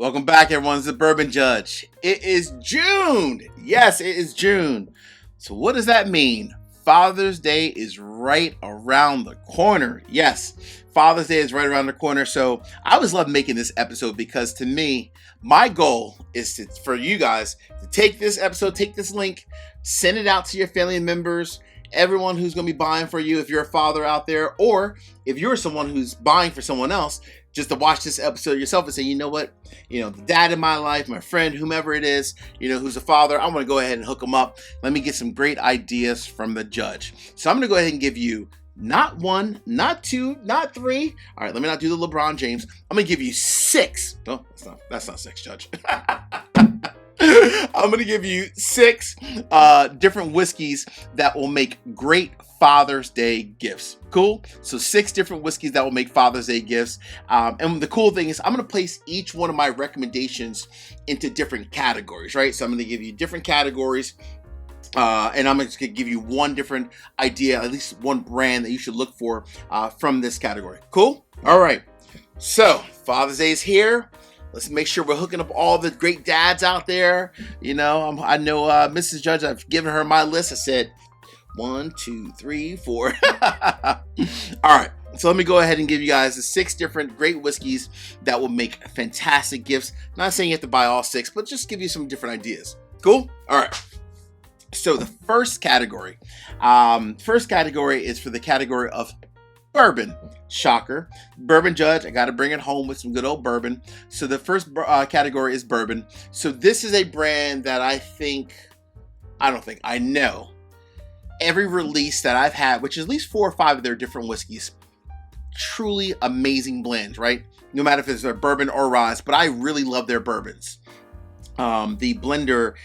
Welcome back, everyone. It's the Bourbon Judge. It is June. Yes, it is June. So what does that mean? Father's Day is right around the corner. Yes, Father's Day is right around the corner. So I always love making this episode because to me, my goal is for you guys to take this episode, take this link, send it out to your family members, everyone who's going to be buying for you if you're a father out there, or if you're someone who's buying for someone else, just to watch this episode yourself and say, you know what, the dad in my life, my friend, whomever it is, who's a father, I want to go ahead and hook them up. Let me get some great ideas from the judge. So I'm going to go ahead and give you not one, not two, not three. All right, let me not do the LeBron James. I'm going to give you 6. No, that's not 6, Judge. I'm going to give you 6 different whiskeys that will make great Father's Day gifts. Cool? So 6 different whiskeys that will make Father's Day gifts. And the cool thing is I'm going to place each one of my recommendations into different categories, right? So I'm going to give you different categories. And I'm just going to give you one different idea, at least one brand that you should look for from this category. Cool? All right. So Father's Day is here. Let's make sure we're hooking up all the great dads out there. I know Mrs. Judge, I've given her my list. I said 1, 2, 3, 4. All right. So let me go ahead and give you guys the 6 different great whiskeys that will make fantastic gifts. Not saying you have to buy all 6, but just give you some different ideas. Cool? All right. So the first category is for the category of bourbon. Shocker. Bourbon Judge, I got to bring it home with some good old bourbon. So the first category is bourbon. So this is a brand that I know every release that I've had, which is at least 4 or 5 of their different whiskeys, truly amazing blends, right? No matter if it's their bourbon or rye, but I really love their bourbons. The blender,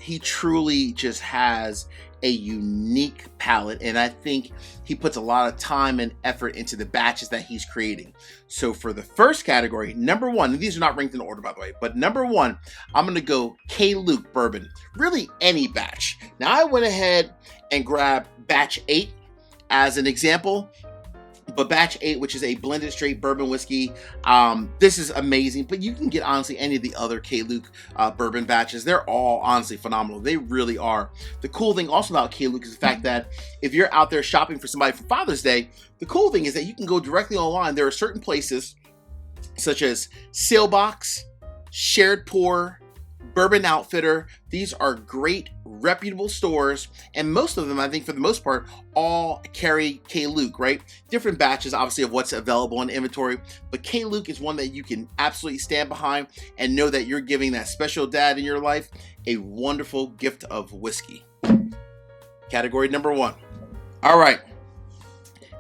he truly just has a unique palate, and I think he puts a lot of time and effort into the batches that he's creating. So for the first category, number 1, and these are not ranked in order by the way, but number 1, I'm going to go K.Luke bourbon. Really any batch. Now I went ahead and grabbed batch 8 as an example. But batch 8, which is a blended straight bourbon whiskey, this is amazing. But you can get, honestly, any of the other K.Luke bourbon batches. They're all, honestly, phenomenal. They really are. The cool thing also about K.Luke is the fact that if you're out there shopping for somebody for Father's Day, the cool thing is that you can go directly online. There are certain places, such as Sailbox, Shared Pour, Bourbon Outfitter. These are great, reputable stores, and most of them, I think for the most part, all carry K.Luke, right? Different batches, obviously, of what's available in inventory, but K.Luke is one that you can absolutely stand behind and know that you're giving that special dad in your life a wonderful gift of whiskey. Category number 1. All right.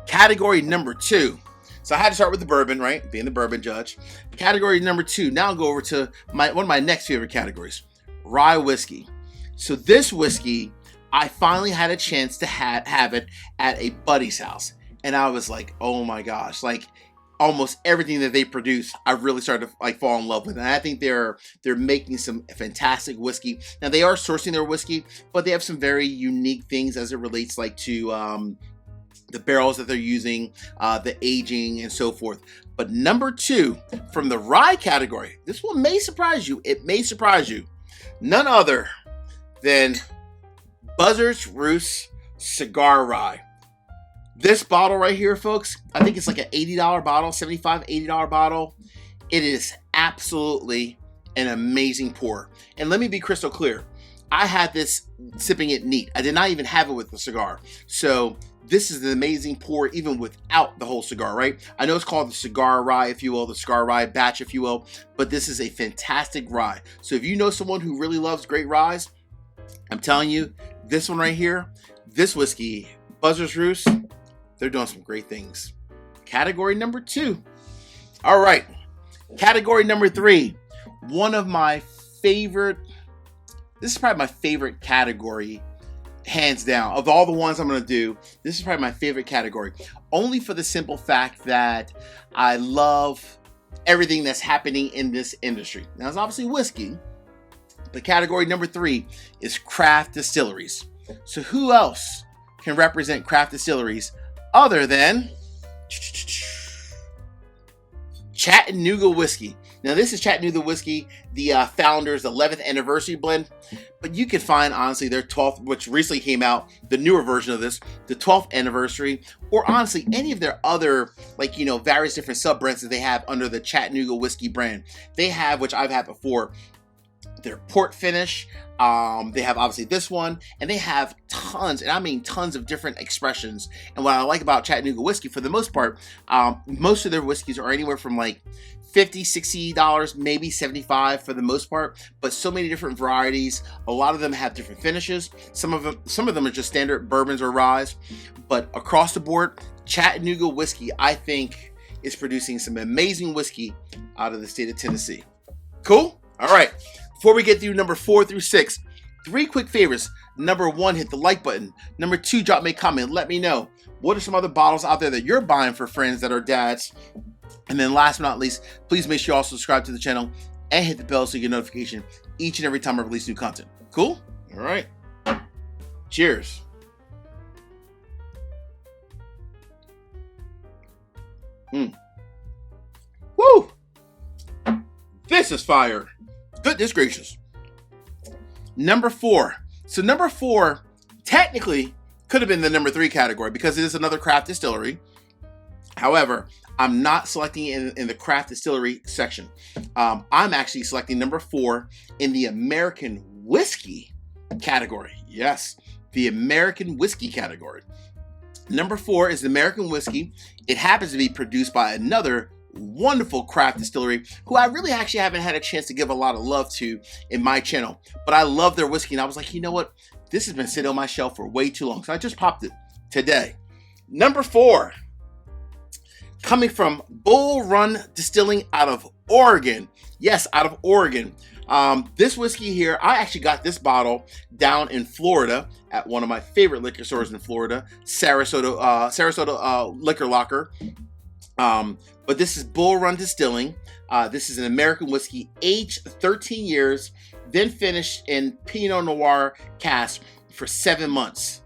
Category number 2. So I had to start with the bourbon, right? Being the bourbon judge. Category number 2. Now I'll go over to one of my next favorite categories, rye whiskey. So this whiskey, I finally had a chance to have it at a buddy's house. And I was like, oh my gosh, like almost everything that they produce, I really started to fall in love with. And I think they're making some fantastic whiskey. Now they are sourcing their whiskey, but they have some very unique things as it relates to the barrels that they're using, the aging, and so forth. But number 2, from the rye category, this one may surprise you. It may surprise you. None other than Buzzards Roost Cigar Rye. This bottle right here, folks, I think it's like an $80 bottle, $75, $80 bottle. It is absolutely an amazing pour. And let me be crystal clear. I had this sipping it neat. I did not even have it with the cigar. So this is an amazing pour even without the whole cigar, right? I know it's called the cigar rye, if you will, the cigar rye batch, if you will, but this is a fantastic rye. So if you know someone who really loves great ryes, I'm telling you, this one right here, this whiskey, Buzzards Roost, they're doing some great things. Category number 2. All right. Category number 3. One of my favorite, this is probably my favorite category, hands down. Of all the ones I'm going to do, this is probably my favorite category. Only for the simple fact that I love everything that's happening in this industry. Now, it's obviously whiskey, but category number 3 is craft distilleries. So who else can represent craft distilleries other than Chattanooga Whiskey? Now, this is Chattanooga Whiskey, the founder's 11th anniversary blend, but you can find, honestly, their 12th, which recently came out, the newer version of this, the 12th anniversary, or honestly, any of their other, like, you know, various different sub-brands that they have under the Chattanooga Whiskey brand. They have, which I've had before, their port finish. They have obviously this one, and they have tons, and I mean tons of different expressions. And what I like about Chattanooga Whiskey, for the most part, most of their whiskeys are anywhere from like $50, $60, maybe $75 for the most part, but so many different varieties. A lot of them have different finishes. Some of them are just standard bourbons or ryes, but across the board, Chattanooga Whiskey, I think, is producing some amazing whiskey out of the state of Tennessee. Cool? All right. Before we get through number 4 through 6, 3 quick favors. Number 1, hit the like button. Number 2, drop me a comment. Let me know, what are some other bottles out there that you're buying for friends that are dads? And then last but not least, please make sure you also subscribe to the channel and hit the bell so you get notification each and every time I release new content. Cool? All right. Cheers. Woo! This is fire. Goodness gracious. Number 4. So number 4 technically could have been the number 3 category because it is another craft distillery. However, I'm not selecting it in the craft distillery section. I'm actually selecting number 4 in the American whiskey category. Yes, the American whiskey category. Number 4 is the American whiskey. It happens to be produced by another wonderful craft distillery who I really actually haven't had a chance to give a lot of love to in my channel, but I love their whiskey, and I was like, you know what, this has been sitting on my shelf for way too long, so I just popped it today. Number 4, coming from Bull Run Distilling out of Oregon. Yes, out of Oregon. This whiskey here, I actually got this bottle down in Florida at one of my favorite liquor stores in Florida, Sarasota Liquor Locker. But this is Bull Run Distilling. This is an American whiskey, aged 13 years, then finished in Pinot Noir cask for 7 months.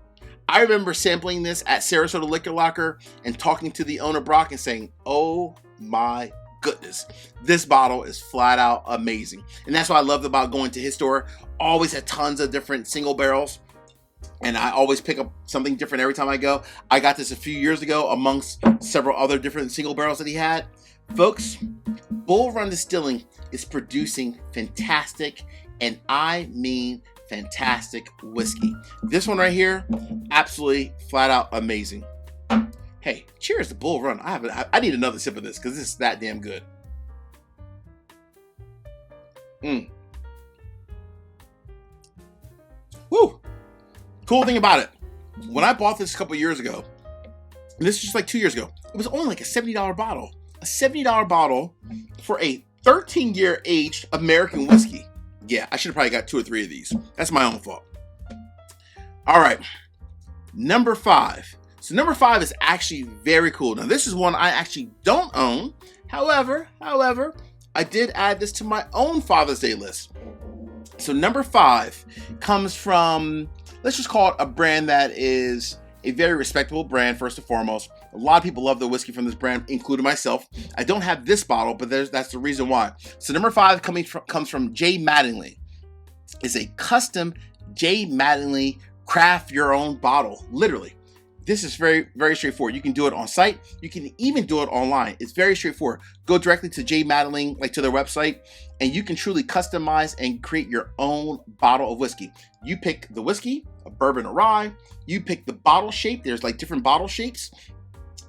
I remember sampling this at Sarasota Liquor Locker and talking to the owner, Brock, and saying, oh my goodness, this bottle is flat out amazing. And that's what I loved about going to his store. Always had tons of different single barrels, and I always pick up something different every time I go. I got this a few years ago amongst several other different single barrels that he had. Folks, Bull Run Distilling is producing fantastic, and I mean fantastic whiskey. This one right here, absolutely flat out amazing. Hey, cheers to Bull Run. I need another sip of this because this is that damn good. Woo! Cool thing about it, when I bought this a couple years ago, and this is just like 2 years ago, it was only like a $70 bottle. A $70 bottle for a 13-year aged American whiskey. Yeah, I should have probably got 2 or 3 of these. That's my own fault. All right, number 5. So number 5 is actually very cool. Now, this is one I actually don't own. However, I did add this to my own Father's Day list. So number 5 comes from, let's just call it a brand that is a very respectable brand, first and foremost. A lot of people love the whiskey from this brand, including myself. I don't have this bottle, but that's the reason why. So number 5 comes from J.Mattinglywhiskey. It's a custom J.Mattinglywhiskey craft your own bottle, literally. This is very, very straightforward. You can do it on site. You can even do it online. It's very straightforward. Go directly to J.Mattinglywhiskey, like to their website, and you can truly customize and create your own bottle of whiskey. You pick the whiskey, a bourbon or rye. You pick the bottle shape. There's like different bottle shapes.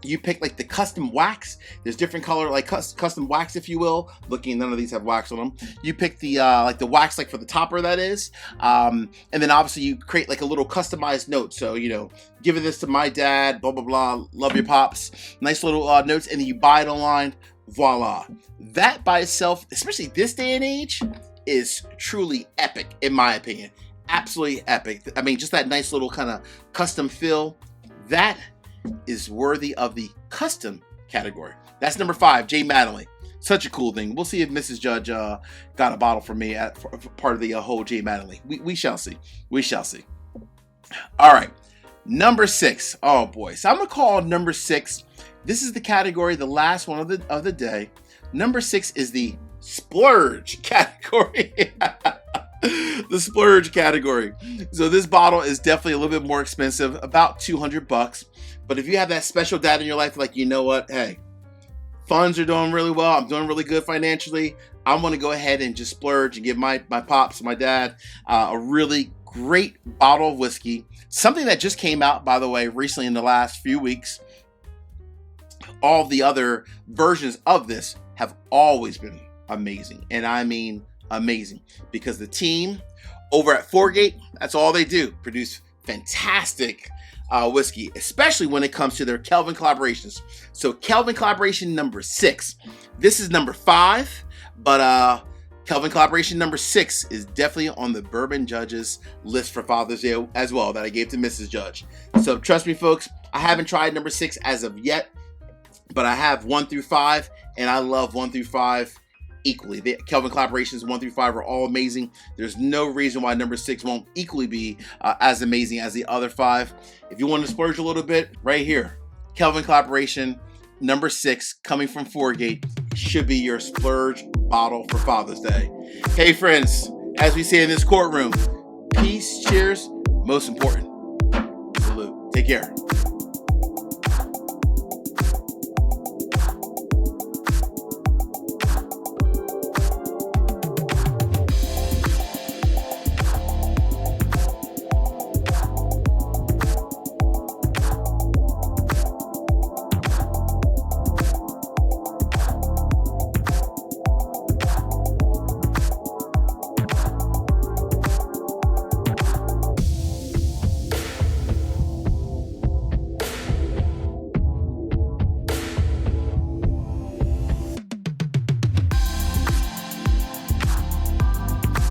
You pick like the custom wax. There's different color, like custom wax, if you will. Looking, none of these have wax on them. You pick the like the wax, like for the topper, that is. And then obviously you create like a little customized note. So, you know, giving this to my dad, blah, blah, blah. Love your pops. Nice little notes. And then you buy it online. Voila. That by itself, especially this day and age, is truly epic, in my opinion. Absolutely epic. I mean, just that nice little kind of custom feel. That is worthy of the custom category. That's number 5, J.Mattinglywhiskey. Such a cool thing. We'll see if Mrs. Judge got a bottle for me for part of the whole J.Mattinglywhiskey. We shall see. We shall see. All right. Number 6. Oh boy. So I'm gonna call number 6. This is the category, the last one of the day. Number 6 is the splurge category. The splurge category. So this bottle is definitely a little bit more expensive, about $200. But if you have that special dad in your life, like, you know what, hey, funds are doing really well, I'm doing really good financially, I'm going to go ahead and just splurge and give my pops, my dad, a really great bottle of whiskey. Something that just came out, by the way, recently in the last few weeks. All the other versions of this have always been amazing. And I mean amazing, because the team over at Foregate, that's all they do, produce fantastic whiskey, especially when it comes to their Kelvin collaborations. So Kelvin collaboration number 6. This is number 5, but Kelvin collaboration number 6 is definitely on the Bourbon Judge's list for Father's Day as well, that I gave to Mrs. Judge. So trust me, folks, I haven't tried number 6 as of yet, but I have 1 through 5, and I love 1 through 5 equally. The Kelvin collaborations 1 through 5 are all amazing. There's no reason why number 6 won't equally be as amazing as the other 5. If you want to splurge a little bit, right here, Kelvin collaboration number 6 coming from Foregate should be your splurge bottle for Father's Day. Hey friends, as we say in this courtroom, peace, cheers, most important, salute. Take care.